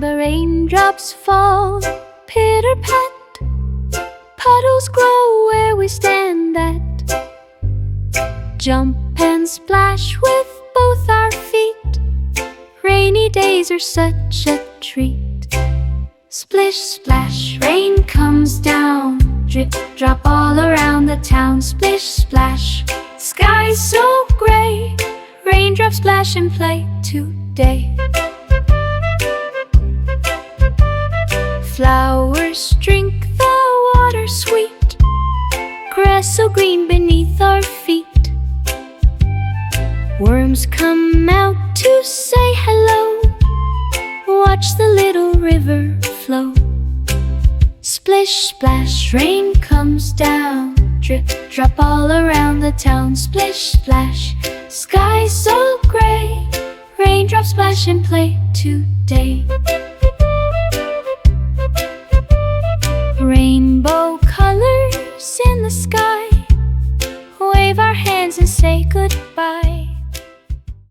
Raindrops fall, pitter-pat, puddles grow where we stand at. Jump and splash with both our feet, rainy days are such a treat. Splish splash, rain comes down, drip drop all around the town. Splish splash, sky so gray, raindrops splash and play today. Flowers drink the water sweet, grass so green beneath our feet. Worms come out to say hello, watch the little river flow. Splish splash, rain comes down, drip drop all around the town. Splish splash, sky so gray, raindrops splash and play today. Rainbow colors in the sky, wave our hands and say goodbye.